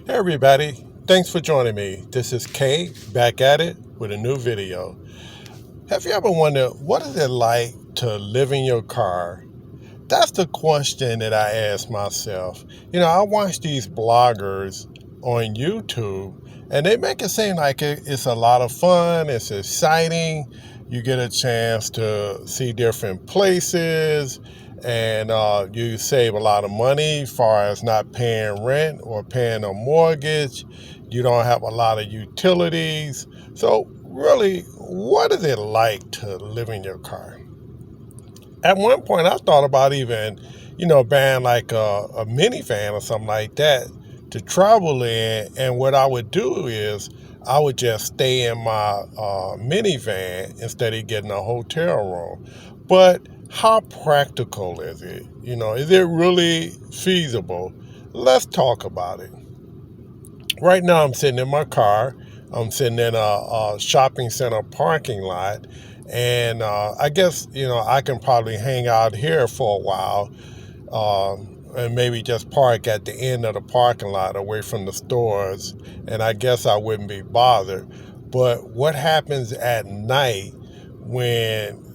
Hey everybody, thanks for joining me. This is Kay back at it with a new video. Have you ever wondered what is it like to live in your car? That's the question that I ask myself. I watch these bloggers on YouTube and they make it seem like it's a lot of fun, it's exciting. You get a chance to see different places and you save a lot of money as far as not paying rent or paying a mortgage. You don't have a lot of utilities. So really, what is it like to live in your car? At one point, I thought about even, buying like a minivan or something like that to travel in. And what I would do is I would just stay in my minivan instead of getting a hotel room. But how practical is it? Is it really feasible? Let's talk about it. Right now, I'm sitting in my car. I'm sitting in a shopping center parking lot. And I guess, I can probably hang out here for a while and maybe just park at the end of the parking lot away from the stores. And I guess I wouldn't be bothered. But what happens at night when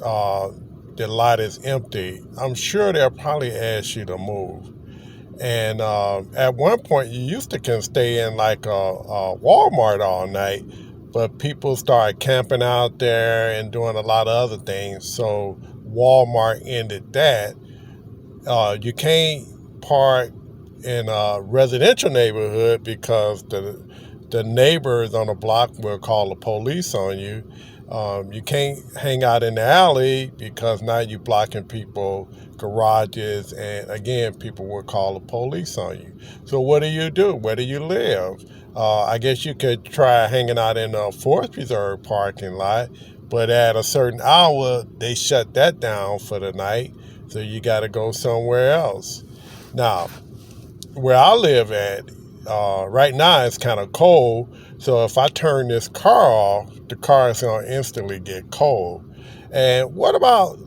the lot is empty? I'm sure they'll probably ask you to move. And at one point, you used to can stay in like a Walmart all night, but people started camping out there and doing a lot of other things. So Walmart ended that. You can't park in a residential neighborhood because the neighbors on the block will call the police on you. You can't hang out in the alley because now you're blocking people garages, and again, people will call the police on you. So what do you do? Where do you live? I guess you could try hanging out in a Forest Preserve parking lot, but at a certain hour, they shut that down for the night, so you got to go somewhere else. Now, where I live at, right now it's kind of cold, so if I turn this car off, the car is going to instantly get cold. And what about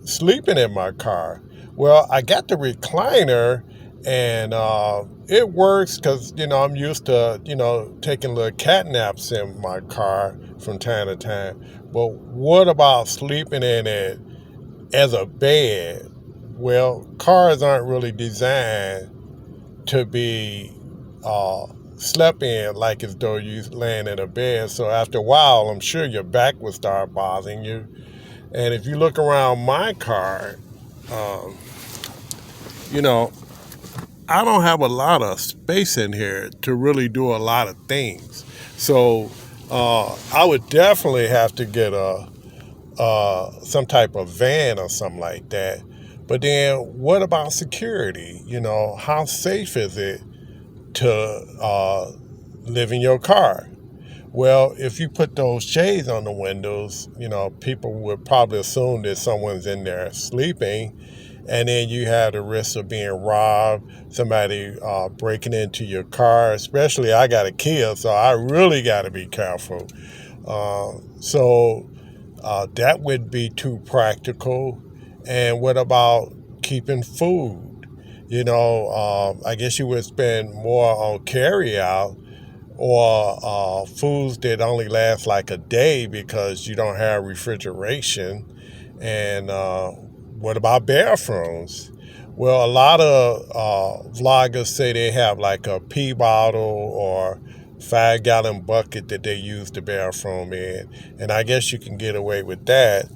sleeping in my car? Well, I got the recliner, and it works because I'm used to taking little cat naps in my car from time to time. But what about sleeping in it as a bed? Well, cars aren't really designed to be uh, slept in like as though you laying in a bed. So after a while, I'm sure your back will start bothering you. And if you look around my car, um, you know, I don't have a lot of space in here to really do a lot of things. So I would definitely have to get some type of van or something like that. But then what about security? How safe is it to live in your car? Well, if you put those shades on the windows, people would probably assume that someone's in there sleeping, and then you have the risk of being robbed, somebody breaking into your car. Especially, I got a Kia, so I really got to be careful. So that would be too practical. And what about keeping food? I guess you would spend more on carry out or foods that only last like a day because you don't have refrigeration. And what about bathrooms? Well, a lot of vloggers say they have like a pee bottle or 5-gallon bucket that they use the bathroom in. And I guess you can get away with that.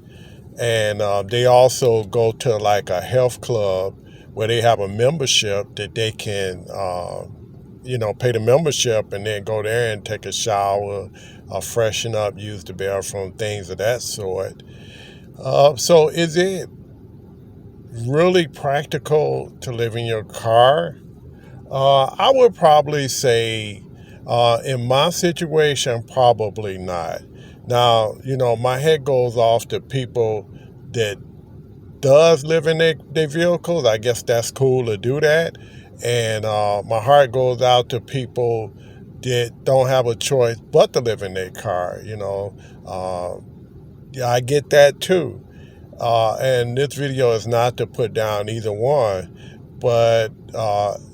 And they also go to like a health club where they have a membership that they can pay the membership and then go there and take a shower, freshen up, use the bathroom, things of that sort. So is it really practical to live in your car? I would probably say in my situation, probably not. Now, my head goes off to people that does live in their vehicles. I guess that's cool to do that. And my heart goes out to people that don't have a choice but to live in their car. Yeah, I get that too. And this video is not to put down either one, but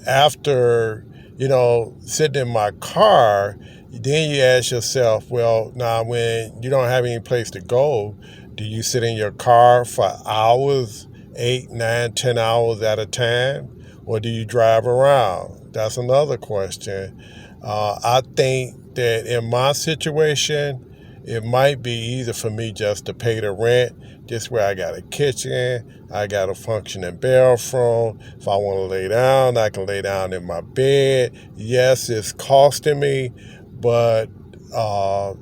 after sitting in my car, then you ask yourself, well, now when you don't have any place to go, do you sit in your car for hours, 8, 9, 10 hours at a time? Or do you drive around? That's another question. I think that in my situation, it might be easier for me just to pay the rent, just where I got a kitchen, I got a functioning bathroom. If I want to lay down, I can lay down in my bed. Yes, it's costing me, but I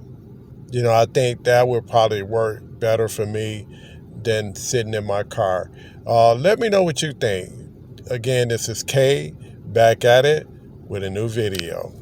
think that would probably work better for me than sitting in my car. Let me know what you think. Again, this is Kay, back at it with a new video.